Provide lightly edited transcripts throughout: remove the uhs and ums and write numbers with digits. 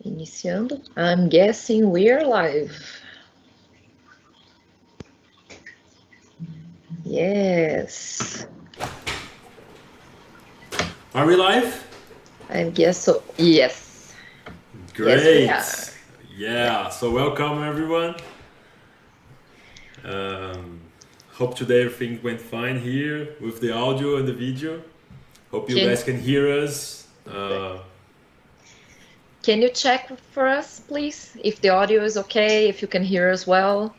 Iniciando. I'm guessing we're live. Yes. Are we live? I guess so. Yes. Great. Yes, Yeah, so welcome everyone. Hope today everything went fine here with the audio and the video. Hope you guys can hear us. Can you check for us, please, if the audio is okay, if you can hear us well?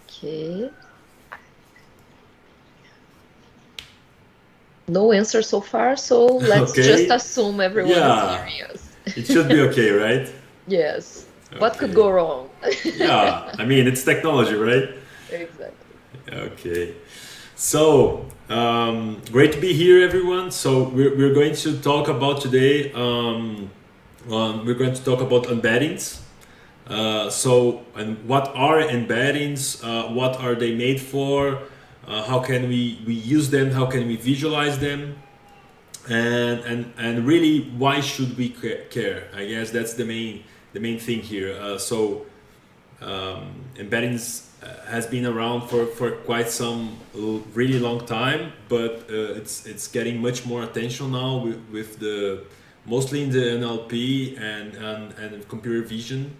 Okay. No answer so far, so let's just assume everyone is hearing us. It should be okay, right? Yes. Okay. What could go wrong? Yeah, I mean, it's technology, right? Exactly. Okay. So, great to be here, everyone. So, we're going to talk about today, we're going to talk about embeddings. And what are embeddings? What are they made for? How can we use them? How can we visualize them? And really, why should we care? I guess that's the main thing here. Embeddings has been around for quite some really long time, but it's getting much more attention now with the mostly in the NLP and computer vision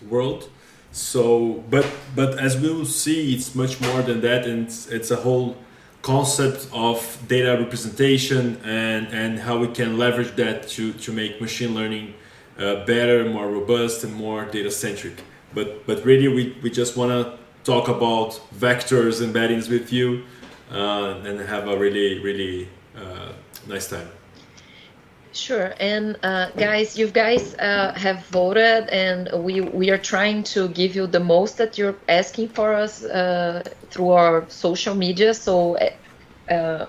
world. So, but as we will see, it's much more than that, and it's a whole concept of data representation and how we can leverage that to make machine learning better, more robust, and more data centric. But really, we just want to talk about vectors, embeddings with you, and have a really nice time. Sure, and guys, you guys have voted, and we are trying to give you the most that you're asking for us through our social media. So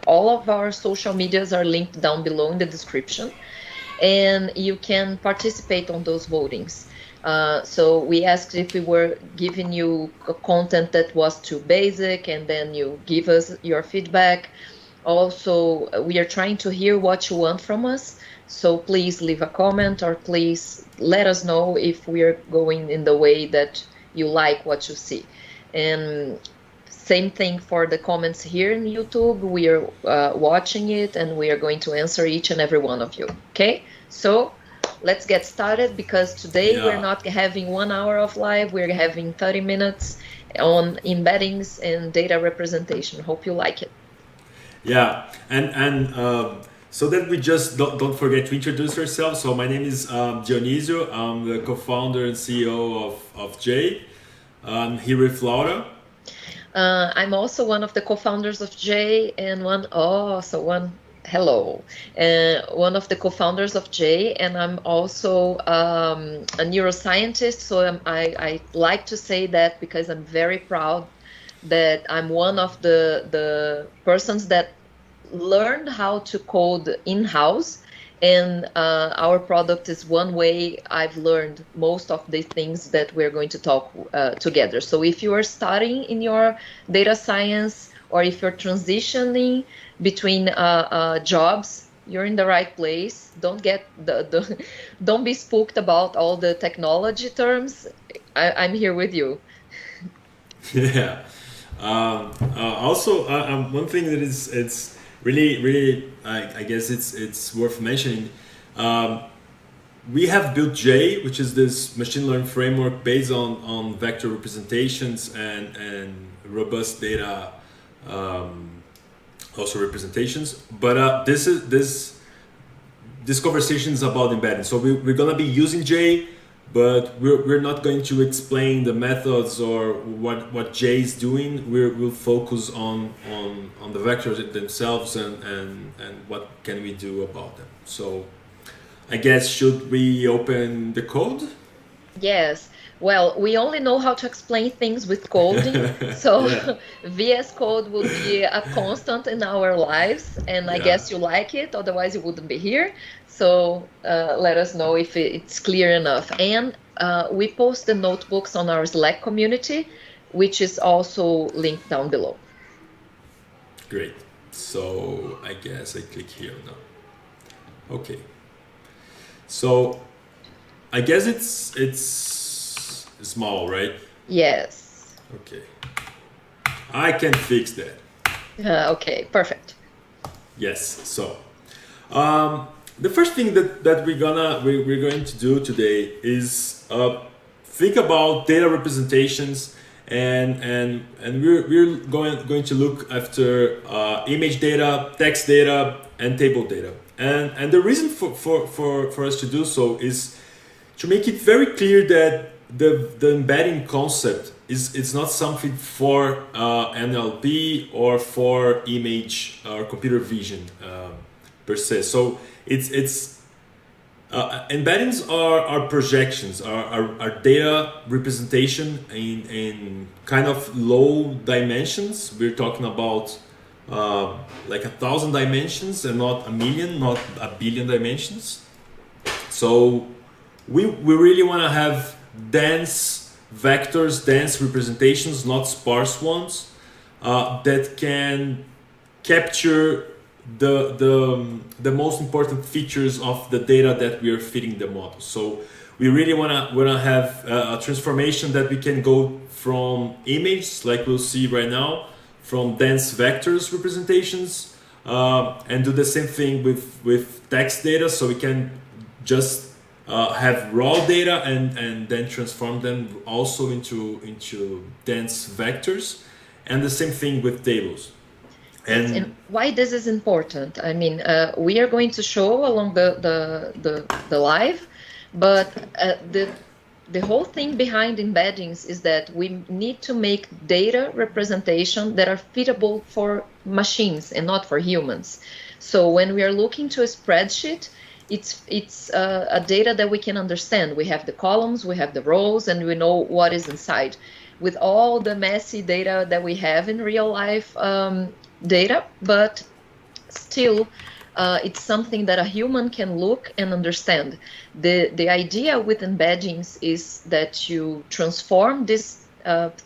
all of our social medias are linked down below in the description, and you can participate on those votings. So we asked if we were giving you content that was too basic, and then you give us your feedback. Also, we are trying to hear what you want from us. So please leave a comment, or please let us know if we are going in the way that you like what you see. And same thing for the comments here in YouTube. We are watching it, and we are going to answer each and every one of you. Okay, so let's get started, because today we're not having 1 hour of live. We're having 30 minutes on embeddings and data representation. Hope you like it. Yeah, and so that we just don't forget to introduce ourselves. So my name is Dionisio. I'm the co-founder and CEO of J. I'm here with Laura. I'm also one of the co-founders of J, and one of the co-founders of J, and I'm also a neuroscientist. So I like to say that because I'm very proud that I'm one of the persons that learned how to code in-house, and our product is one way I've learned most of the things that we're going to talk together. So if you are starting in your data science, or if you're transitioning between jobs, you're in the right place. Don't get don't be spooked about all the technology terms. I'm here with you. Yeah. Also, one thing that it's really I guess it's worth mentioning. We have built J, which is this machine learning framework based on vector representations and robust data, also representations. But this conversation is about embedding. So we're gonna be using J, but we're not going to explain the methods or what J is doing. We'll focus on the vectors themselves and what can we do about them. So I guess, should we open the code? Yes. Well, we only know how to explain things with coding, so VS Code will be a constant in our lives, and I guess you like it, otherwise you wouldn't be here. So let us know if it's clear enough. And we post the notebooks on our Slack community, which is also linked down below. Great. So I guess I click here now. Okay. So I guess it's small, right? Yes. Okay. I can fix that. Okay, perfect. Yes. So the first thing that we're going to do today is think about data representations, and we're going to look after image data, text data, and table data. And the reason for us to do so is to make it very clear that the embedding concept is it's not something for NLP or for image or computer vision per se. So it's embeddings are projections, are data representation in kind of low dimensions. We're talking about like 1,000 dimensions and not a million, not a billion dimensions. So we really want to have dense vectors, dense representations, not sparse ones, that can capture the most important features of the data that we are feeding the model. So we really want to have a transformation that we can go from image, like we'll see right now, from dense vectors representations, and do the same thing with text data. So we can just have raw data and then transform them also into dense vectors, and the same thing with tables. Yes, and why this is important? I mean, we are going to show along the live, but the whole thing behind embeddings is that we need to make data representation that are fitable for machines and not for humans. So when we are looking to a spreadsheet, it's a data that we can understand. We have the columns, we have the rows, and we know what is inside. With all the messy data that we have in real life data, but still it's something that a human can look and understand. The idea with embeddings is that you transform this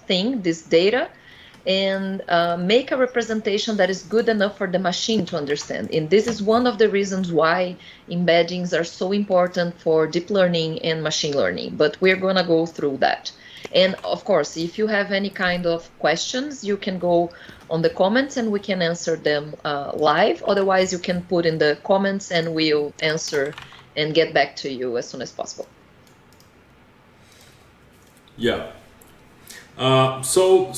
thing, this data, and make a representation that is good enough for the machine to understand. And this is one of the reasons why embeddings are so important for deep learning and machine learning. But we're going to go through that. And of course, if you have any kind of questions, you can go on the comments and we can answer them live. Otherwise, you can put in the comments and we'll answer and get back to you as soon as possible. Yeah. So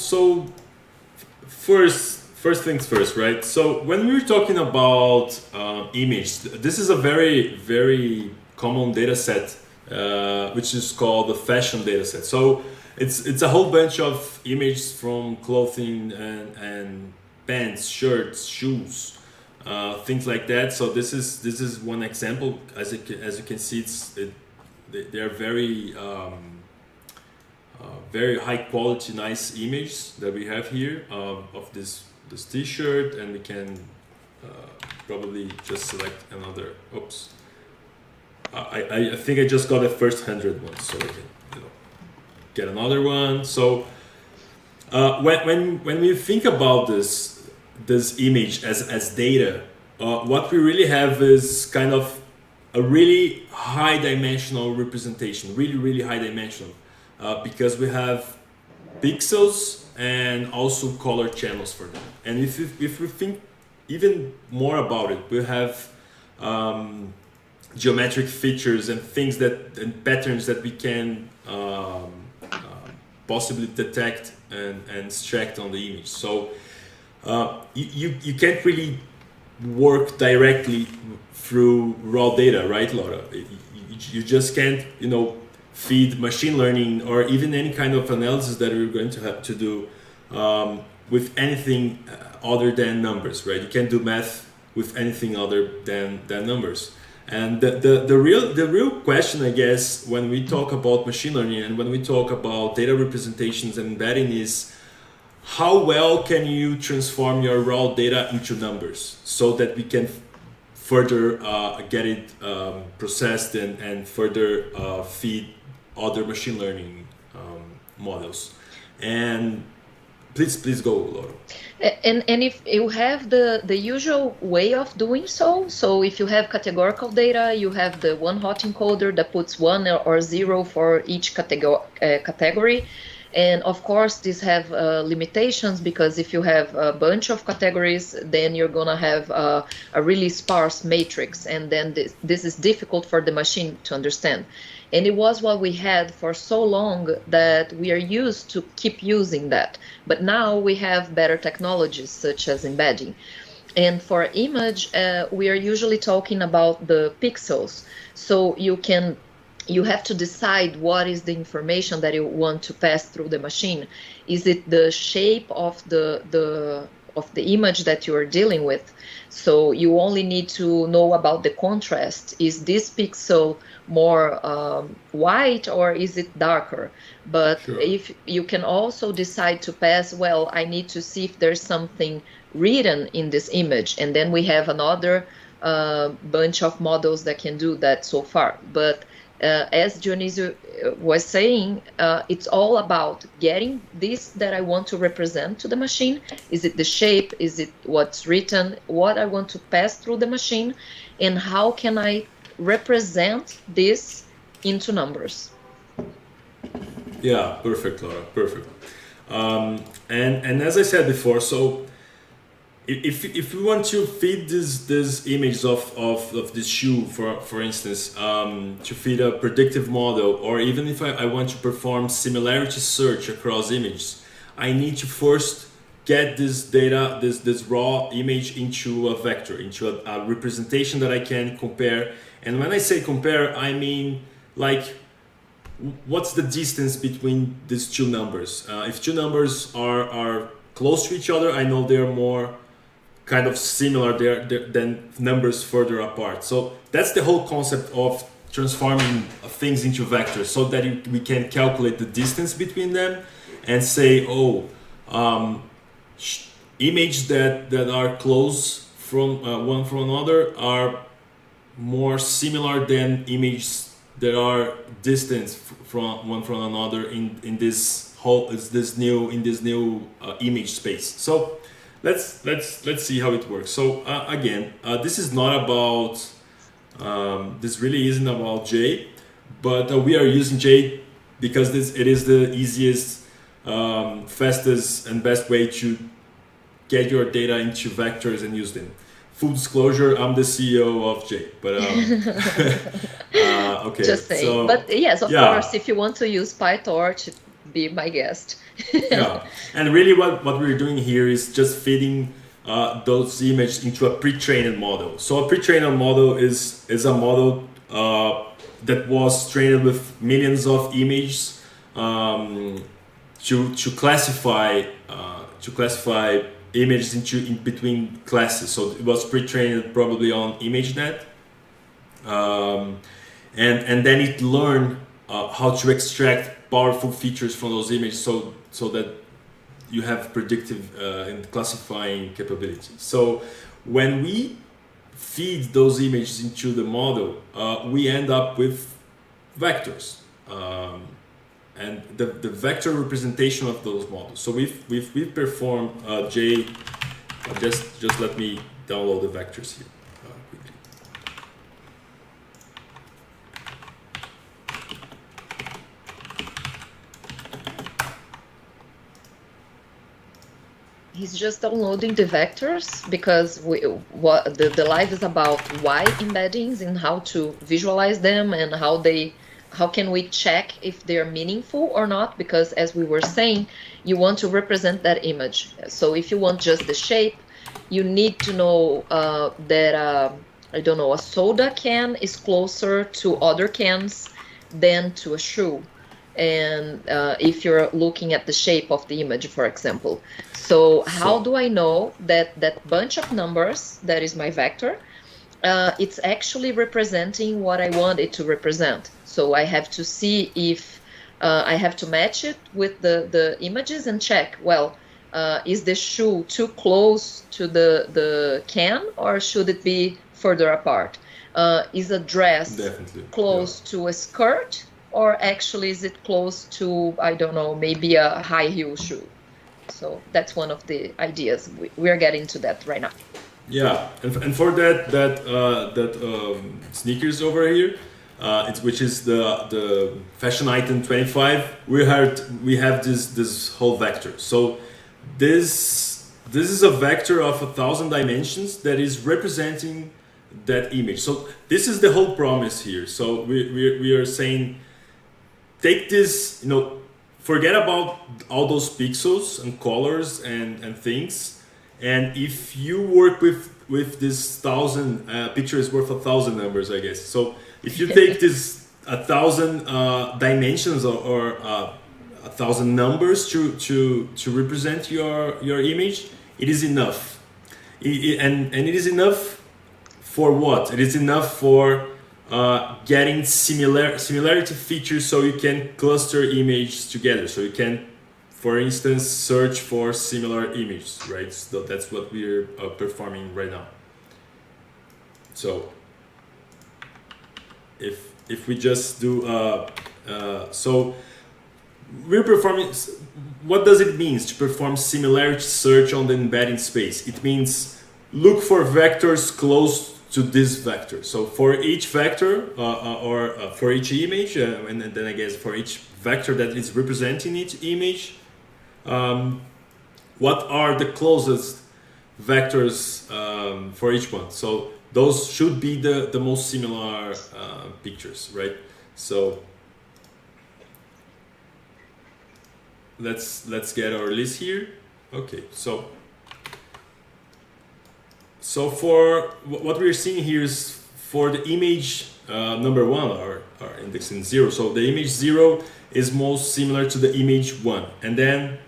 first things first, right? So when we're talking about image, this is a very common data set, which is called the fashion data set. So it's a whole bunch of images from clothing and pants, shirts, shoes, things like that. So this is one example. As you can see, they are very high quality, nice image that we have here of this t-shirt, and we can probably just select another. Oops, I think I just got the first 100 ones, so I can get another one. So when we think about this image as data, what we really have is kind of a really high dimensional representation, really high dimensional. Because we have pixels and also color channels for them. And if we think even more about it, we have geometric features and things and patterns that we can possibly detect and extract on the image. So you can't really work directly through raw data, right, Laura? You just can't, feed machine learning or even any kind of analysis that we're going to have to do with anything other than numbers, right? You can't do math with anything other than numbers. And the real question, I guess, when we talk about machine learning and when we talk about data representations and embedding is how well can you transform your raw data into numbers so that we can further get it processed and further feed other machine learning models. And Please go, Laura. And if you have the usual way of doing so if you have categorical data, you have the one hot encoder that puts 1 or 0 for each category. And of course, these have limitations, because if you have a bunch of categories, then you're going to have a really sparse matrix. And then this is difficult for the machine to understand. And it was what we had for so long that we are used to keep using that. But now we have better technologies such as embedding. And for image, we are usually talking about the pixels. So you have to decide what is the information that you want to pass through the machine. Is it the shape of the image that you are dealing with? So you only need to know about the contrast. Is this pixel more white or is it darker? But Sure. if you can also decide to pass, well, I need to see if there's something written in this image. And then we have another bunch of models that can do that so far. But as Dionisio was saying, it's all about getting this that I want to represent to the machine. Is it the shape? Is it what's written? What I want to pass through the machine? And how can I represent this into numbers? Yeah, perfect, Laura, perfect. And as I said before, so if we want to feed this image of this shoe, for instance, to feed a predictive model, or even if I want to perform similarity search across images, I need to first get this data, this raw image, into a vector, into a representation that I can compare. And when I say compare, I mean like, what's the distance between these two numbers? If two numbers are close to each other, I know they're more kind of similar than numbers further apart. So that's the whole concept of transforming things into vectors, so that we can calculate the distance between them and say, images that are close from one from another are more similar than images that are distant from one from another in this new image space. So let's see how it works. So again, this is not about this really isn't about J, but we are using J because it is the easiest, fastest, and best way to get your data into vectors and use them. Full disclosure, I'm the CEO of J, but okay. Just saying. So, but yes, of course, if you want to use PyTorch, be my guest. Yeah, and really what we're doing here is just feeding those images into a pre-trained model. So a pre-trained model is a model that was trained with millions of images to classify images in between classes. So it was pre-trained probably on ImageNet, and then it learned how to extract powerful features from those images, so that you have predictive and classifying capabilities. So when we feed those images into the model, we end up with vectors, and the vector representation of those models. So we've performed J. Just let me download the vectors here quickly. He's just downloading the vectors because the live is about why embeddings and how to visualize them and how can we check if they're meaningful or not, because as we were saying, you want to represent that image. So if you want just the shape, you need to know that I don't know, a soda can is closer to other cans than to a shoe. And if you're looking at the shape of the image, for example. So how do I know that that bunch of numbers, that is my vector, it's actually representing what I want it to represent? So I have to see if I have to match it with the images and check, well, is the shoe too close to the can, or should it be further apart? Is a dress close to a skirt, or actually is it close to, I don't know, maybe a high heel shoe? So that's one of the ideas. We're getting to that right now. Yeah, and for that sneakers over here, which is the fashion item 25. We have this whole vector. So this is a vector of 1,000 dimensions that is representing that image. So this is the whole promise here. So we are saying, take this, forget about all those pixels and colors and things, and if you work with this 1,000 picture is worth 1,000 numbers, I guess. So if you take this 1,000 dimensions or 1,000 numbers to represent your image, it is enough. And it is enough for what? It is enough for getting similarity features, so you can cluster images together. So you can, for instance, search for similar images, right? So that's what we're performing right now. So if we just do so we're performing. What does it mean to perform similarity search on the embedding space? It means look for vectors close to this vector. So for each vector or for each image, and then I guess for each vector that is representing each image, what are the closest vectors for each one? So those should be the most similar pictures, right? So let's get our list here. Okay, so for what we're seeing here is for the image number 1 or indexing 0. So the image 0 is most similar to the image 1, and then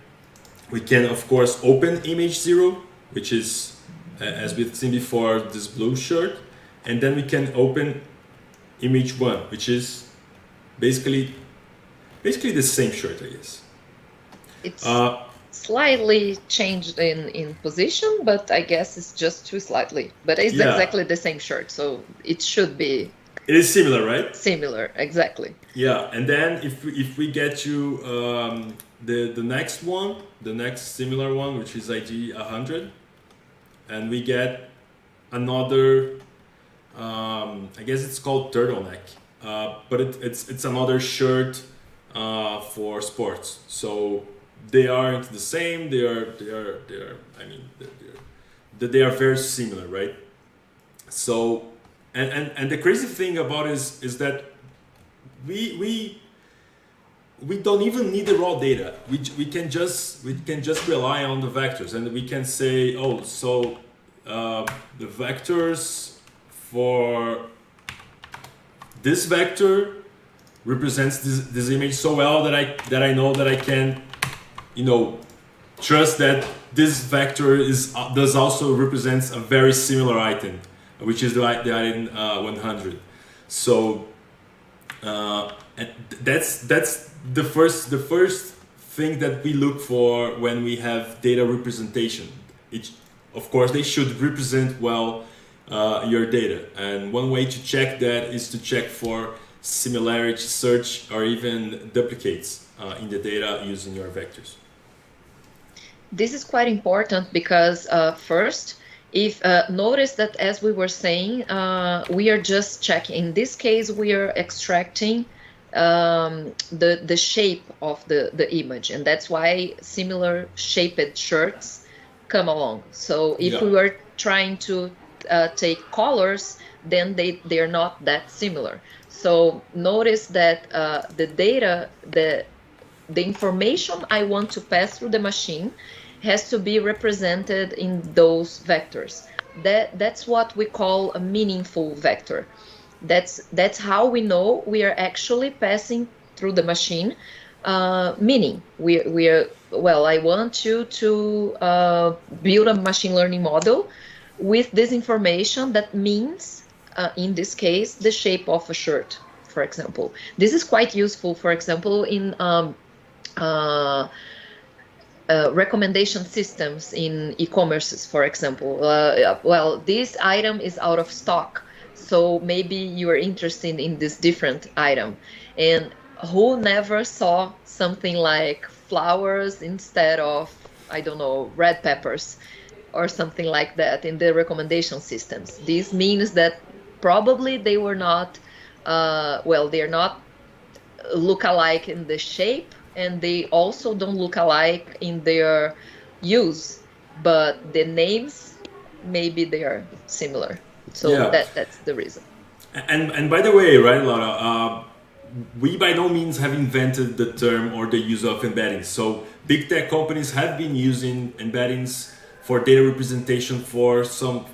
we can of course open image 0, which is as we've seen before, this blue shirt, and then we can open image 1, which is basically the same shirt, I guess. It's slightly changed in position, but I guess it's just too slightly. But it's exactly the same shirt, so it should be. It is similar, right? Similar, exactly. Yeah, and then if we get to the next one, the next similar one, which is ID 100, and we get another, I guess it's called turtleneck, but it's another shirt for sports. So they aren't the same. They are. I mean, they are very similar, right? So, and the crazy thing about it is that we don't even need the raw data. We can just rely on the vectors, and we can say, oh, so the vectors for this vector represents this image so well that I know that I can, trust that this vector does also represents a very similar item, which is the item 100. So and that's the first thing that we look for when we have data representation. Of course, they should represent well your data, and one way to check that is to check for similarity search or even duplicates in the data using your vectors. This is quite important because first, if notice that as we were saying, we are just checking. In this case, we are extracting the shape of the image, and that's why similar shaped shirts come along. So if we were trying to take colors, then they are not that similar. So notice that the data, the information I want to pass through the machine has to be represented in those vectors. That's what we call a meaningful vector. That's how we know we are actually passing through the machine meaning. We are, well, I want you to build a machine learning model with this information that means, in this case, the shape of a shirt, for example. This is quite useful, for example, in recommendation systems in e-commerces, for example. Well, this item is out of stock, so maybe you are interested in this different item. And who never saw something like flowers instead of I don't know, red peppers or something like that in the recommendation systems. This means that probably they were not, well, they're not look alike in the shape, and they also don't look alike in their use, but the names, maybe they are similar. So Yeah, that's the reason. and by the way, right, Laura, we by no means have invented the term or the use of embeddings. So big tech companies have been using embeddings for data representation for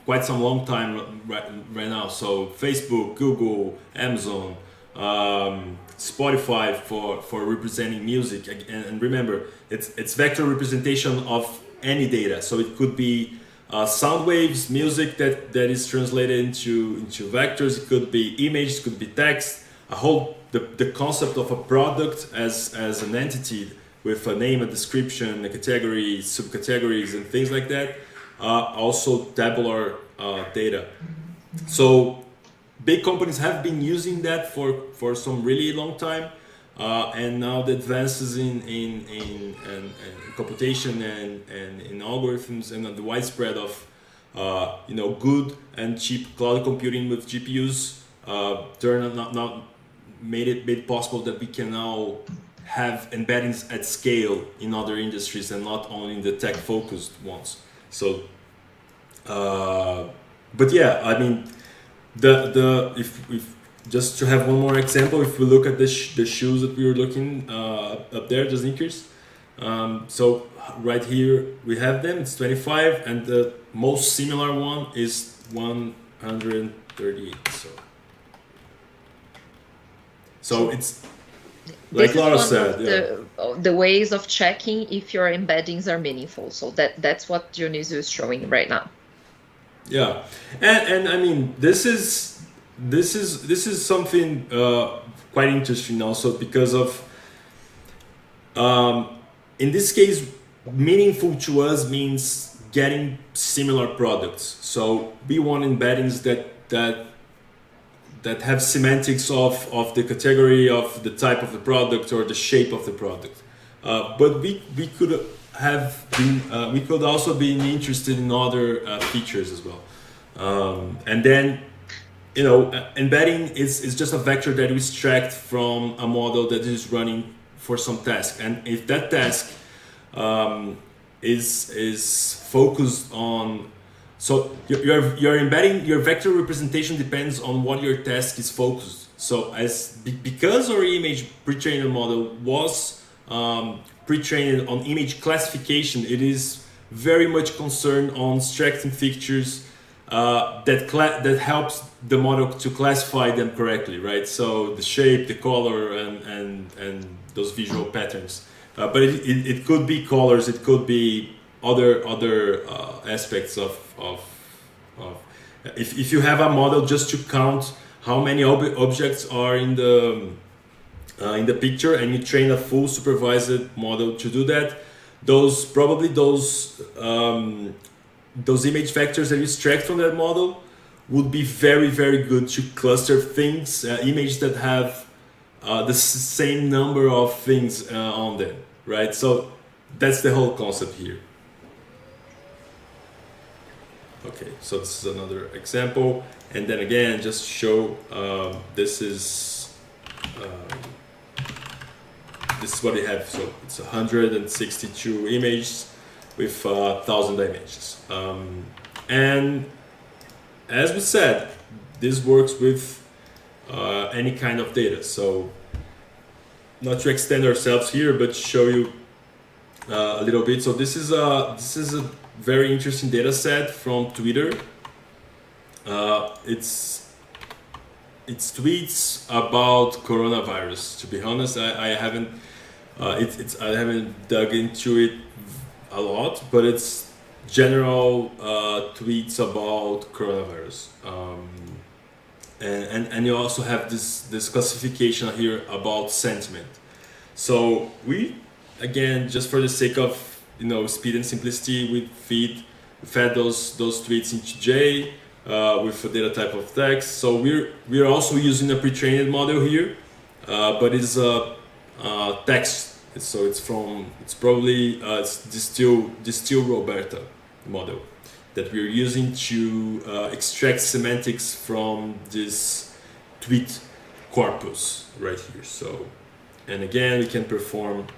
quite some long time right now. So Facebook, Google, Amazon, Spotify for representing music. And remember, it's vector representation of any data. So it could be sound waves, music that is translated into vectors. It could be image, it could be text. A whole the concept of a product as an entity with a name, a description, a category, subcategories, and things like that. Also tabular data. So big companies have been using that for some really long time. And now the advances in computation and in algorithms and the widespread of good and cheap cloud computing with GPUs made it possible that we can now have embeddings at scale in other industries and not only in the tech focused ones. So, but yeah, I mean, if just to have one more example, if we look at the shoes that we were looking up there, the sneakers. So right here we have them. It's 25, and the most similar one is 138. So it's like This is Laura one said, of yeah. the ways of checking if your embeddings are meaningful. So that's what Dionisio is showing right now. Yeah, and I mean this is something quite interesting also because of in this case meaningful to us means getting similar products. So we want embeddings that have semantics of the category, of the type of the product or the shape of the product. But we could have been we could also be interested in other features as well. And then embedding is just a vector that we extract from a model that is running for some task. And if that task is focused on, so your embedding, your vector representation depends on what your task is focused. So because our image pre-trained model was pre-trained on image classification, it is very much concerned on extracting features that helps the model to classify them correctly, right? So the shape, the color, and those visual patterns. But it could be colors, it could be other aspects of if you have a model just to count how many objects are in the picture, and you train a full supervised model to do that, those image vectors that you extract from that model would be very, very good to cluster things, images that have the same number of things on them, right? So that's the whole concept here. Okay, so this is another example, and then again, just to show this is what we have. So it's 162 images with 1,000 dimensions, and as we said, this works with any kind of data. So not to extend ourselves here, but show you a little bit. So this is a very interesting data set from Twitter. It's tweets about coronavirus. To be honest, I haven't I haven't dug into it a lot, but it's general tweets about coronavirus. And you also have this classification here about sentiment. So we, again, just for the sake of speed and simplicity, we fed those tweets into J with a data type of text. So we're also using a pre-trained model here, but it's a text So it's probably it's the still Roberta model that we're using to extract semantics from this tweet corpus right here. So, and again, we can perform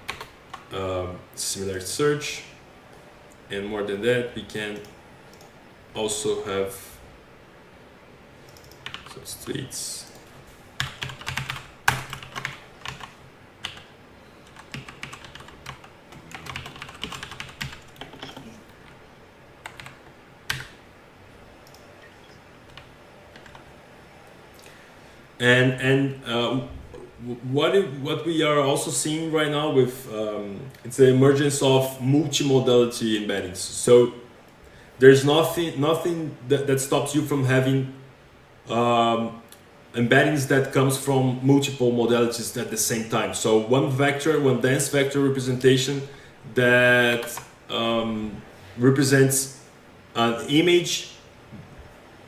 similarity search, and more than that, we can also have some tweets. And what we are also seeing right now with it's the emergence of multimodality embeddings. So there's nothing that stops you from having embeddings that comes from multiple modalities at the same time. So one dense vector representation that represents an image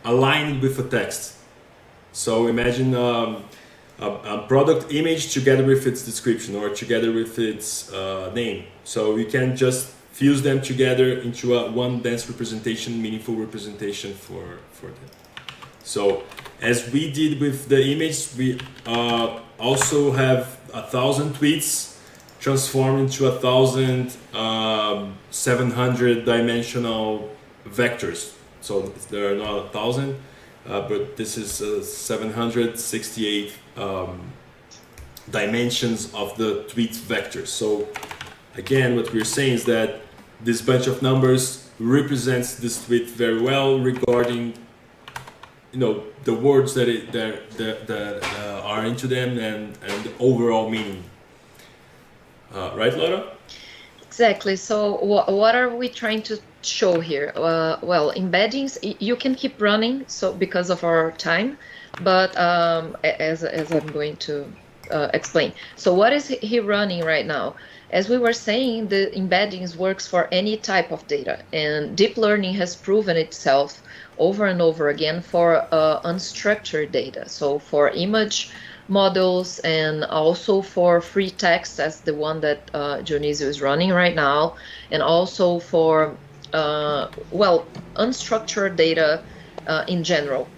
aligned with a text. So imagine a product image together with its description or together with its name. So you can just fuse them together into one dense representation, meaningful representation for them. So as we did with the image, we also have 1,000 tweets transformed into 1,700 dimensional vectors. So there are not 1,000. But this is 768 dimensions of the tweet vector. So again, what we're saying is that this bunch of numbers represents this tweet very well regarding, the words that are into them and the overall meaning. Right, Laura? Exactly. So what are we trying to show here? Well, embeddings, you can keep running, so because of our time, but as I'm going to explain. So what is he running right now? As we were saying, the embeddings works for any type of data, and deep learning has proven itself over and over again for unstructured data. So for image models and also for free text, as the one that Dionisio is running right now, and also for unstructured data in general.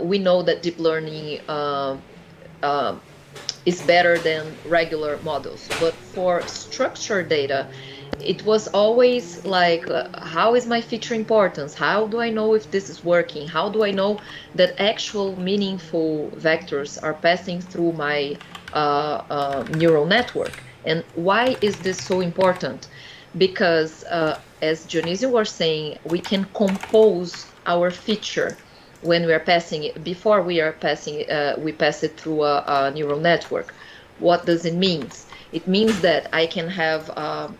We know that deep learning is better than regular models, but for structured data, it was always like, how is my feature importance? How do I know if this is working? How do I know that actual meaningful vectors are passing through my neural network? And why is this so important? Because as Dionisio was saying, we can compose our feature when we are passing it. Before we are passing, we pass it through a neural network. What does it mean? It means that I can have a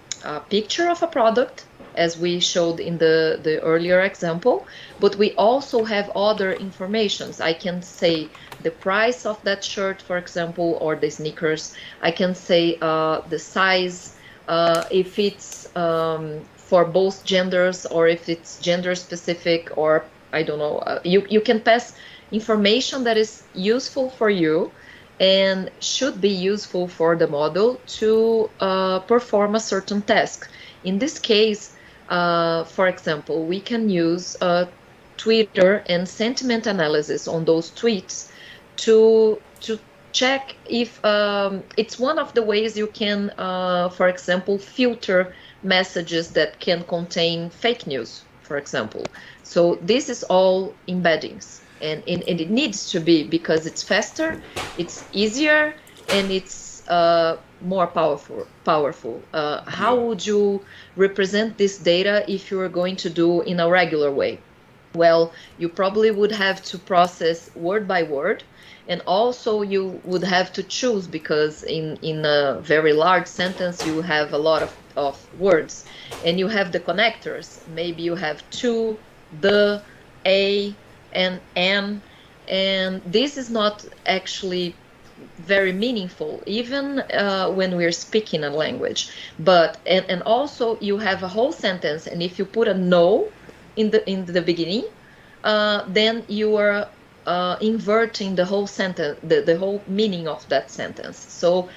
picture of a product, as we showed in the earlier example, but we also have other informations. I can say the price of that shirt, for example, or the sneakers. I can say the size, if it's for both genders, or if it's gender specific, or I don't know. You can pass information that is useful for you and should be useful for the model to perform a certain task. In this case, for example, we can use Twitter and sentiment analysis on those tweets to check if it's one of the ways you can, for example, filter messages that can contain fake news, for example. So this is all embeddings, and it needs to be, because it's faster, it's easier, and it's more powerful. How would you represent this data if you were going to do in a regular way? Well, you probably would have to process word by word, and also you would have to choose, because in a very large sentence you have a lot of words, and you have the connectors. Maybe you have to, the, a, and an, and this is not actually very meaningful, even when we're speaking a language. But and also you have a whole sentence, and if you put a no in the beginning, then you are inverting the whole sentence, the whole meaning of that sentence. So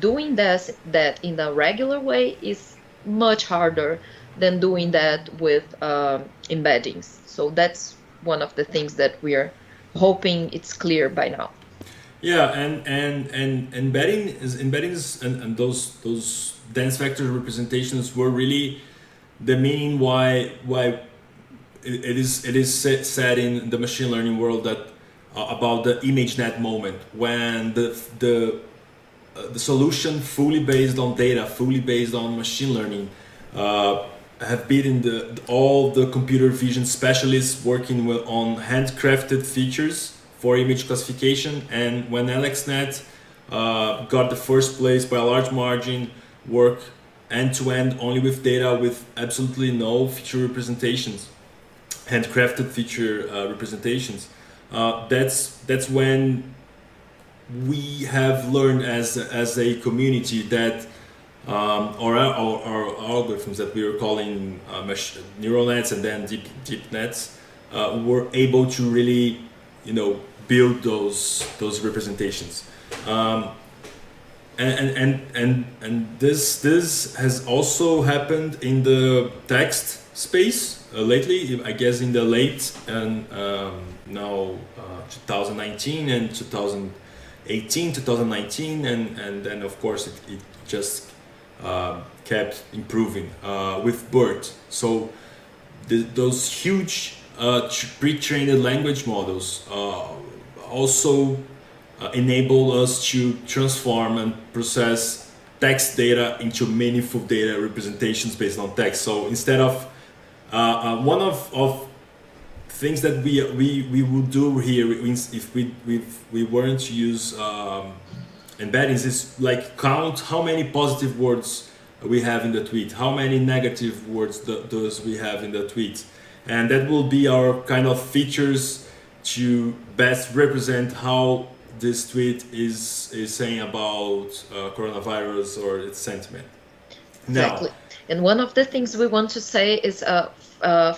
doing that in a regular way is much harder than doing that with embeddings. So that's one of the things that we are hoping it's clear by now. Yeah, and embeddings and those dense vector representations were really the meaning why it is said in the machine learning world that about the ImageNet moment when the solution fully based on data, fully based on machine learning, have beaten all the computer vision specialists working on handcrafted features for image classification. And when AlexNet got the first place by a large margin, work end to end only with data with absolutely no feature representations, handcrafted feature representations. That's when we have learned as a community that our algorithms that we were calling neural nets and then deep nets were able to really build those representations. And this has also happened in the text space lately. I guess in the late and now 2019 and 2018, 2019, and then of course it just kept improving with BERT. So those huge pre-trained language models also enable us to transform and process text data into meaningful data representations based on text. So instead of one of things that we would do here if we weren't to use embeddings is like count how many positive words we have in the tweet, how many negative words does we have in the tweet, and that will be our kind of features to best represent how this tweet is saying about coronavirus or its sentiment. Exactly. Now, And one of the things we want to say is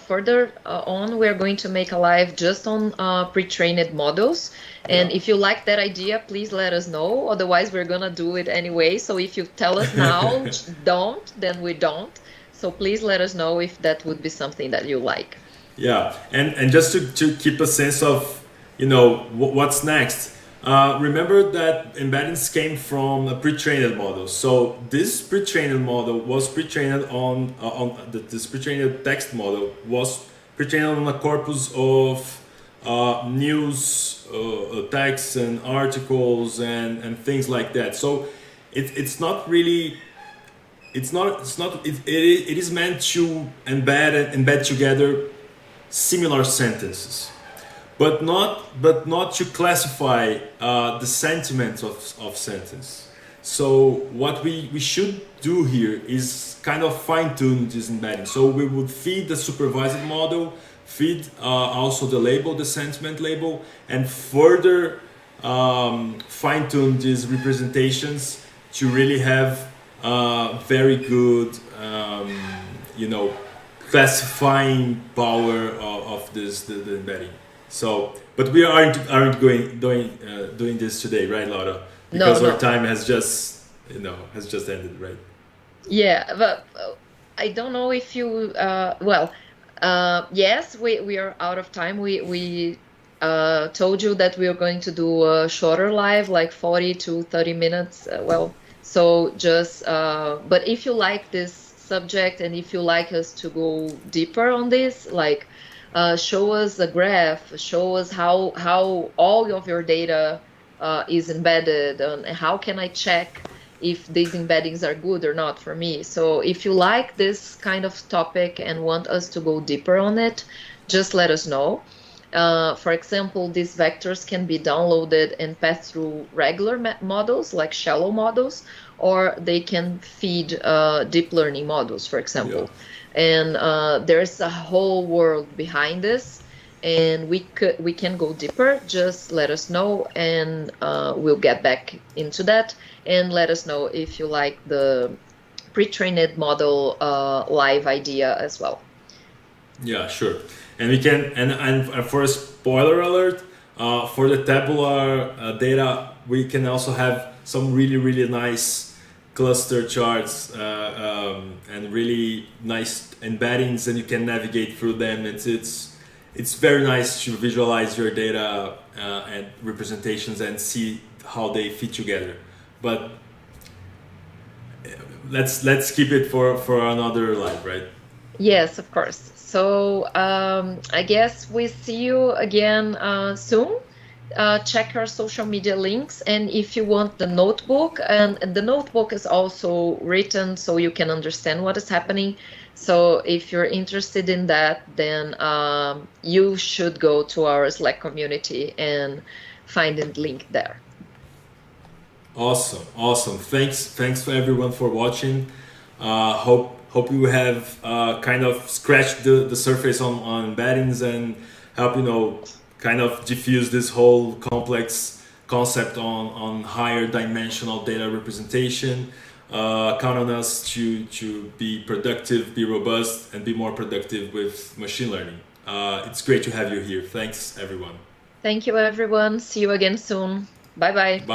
further on, we're going to make a live just on pre-trained models. And yeah. if you like that idea, please let us know. Otherwise, we're going to do it anyway. So if you tell us now, don't, then we don't. So please let us know if that would be something that you like. Yeah, and just to keep a sense of what's next. Remember that embeddings came from a pre-trained model. So this pre-trained model was pre-trained on this pre-trained text model was pre-trained on a corpus of news texts and articles and things like that. So it's not really it is meant to embed together similar sentences, but not to classify the sentiments of sentence. So what we should do here is kind of fine-tune this embedding. So we would feed the supervised model, feed also the label, the sentiment label, and further fine-tune these representations to really have very good classifying power of the embedding. So, but we aren't doing this today, right, Laura? Because No. our time has just ended, right? Yeah, but I don't know if you yes, we are out of time. We told you that we are going to do a shorter live, like 40 to 30 minutes. So just but if you like this subject and if you like us to go deeper on this, like show us a graph, show us how all of your data is embedded, and how can I check if these embeddings are good or not for me. So if you like this kind of topic and want us to go deeper on it, just let us know. For example, these vectors can be downloaded and passed through regular models, like shallow models, or they can feed deep learning models, for example. Yeah. And there's a whole world behind this, and we can go deeper. Just let us know, and we'll get back into that. And let us know if you like the pre-trained model live idea as well. Yeah, sure. And we can and for a spoiler alert, for the tabular data, we can also have some really nice cluster charts and really nice embeddings, and you can navigate through them. It's very nice to visualize your data and representations and see how they fit together. But let's keep it for another live, right? Yes, of course. So I guess we see you again soon. Check our social media links, and if you want the notebook, and the notebook is also written so you can understand what is happening. So if you're interested in that, then you should go to our Slack community and find the link there. Awesome. Thanks for everyone for watching. Hope you have kind of scratched the surface on embeddings and help kind of diffuse this whole complex concept on higher dimensional data representation. Count on us to be productive, be robust, and be more productive with machine learning. It's great to have you here. Thanks, everyone. Thank you, everyone. See you again soon. Bye bye.